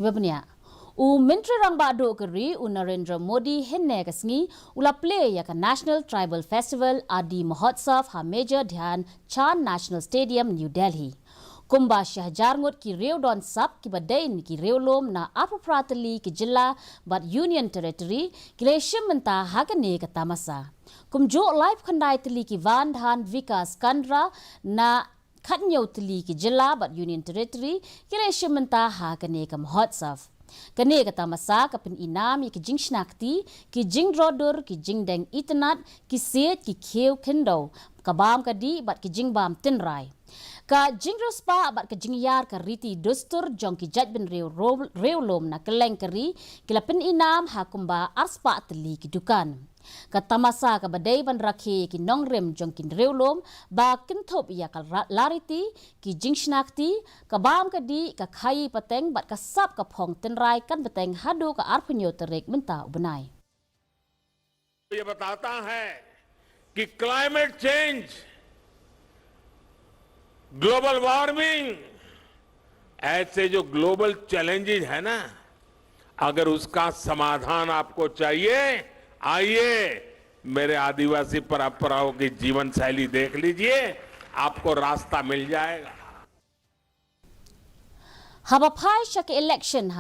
Webnya Menteri Rangba Dokeri Narendra Modi henne kasngi ula play ya ka National Tribal Festival Aadi Mahotsav ha Major Dhyan Chand National Stadium New Delhi. Kumba Shahjarngut ki Reudon Sap ki Badain ki Reulom na Apapratali ki Jilla but Union Territory ki Leshim Menta Hagane ka Tamasa. Kumjo live khandai tali ki Van Dhan Vikas Kandra na Khatnyau tali ki Jilla but Union Territory ki Leshim Menta Hagane ka Mahotsav. Kane kata masa kapin inam ki jing shnakti ki jing rodur ki jing deng itanat ki set ki kheu kendo kabam kadi bat ki jing bam tinrai ka jing rospa bat ki jing yar ka riti dustur jong ki jajben reulom na keleng keri kilapin inam hakumba arspa teli ki dukan ka tamasa ka badai ban rakhe ki nongrem jong kin reulom ba kinthop ya ka lariti ki jing shnakti ka bam ka di ka khai pateng bat ka sap ka phong tenrai kan pateng hadu ka arpunyo terek menta ubnai. ये बताता है कि climate change, global warming ऐसे जो global challenges है ना, अगर उसका समाधान आपको चाहिए, आइए मेरे आदिवासी परंपराओं की जीवन शैली देख लीजिए, आपको रास्ता मिल जाएगा. Haba phai shak election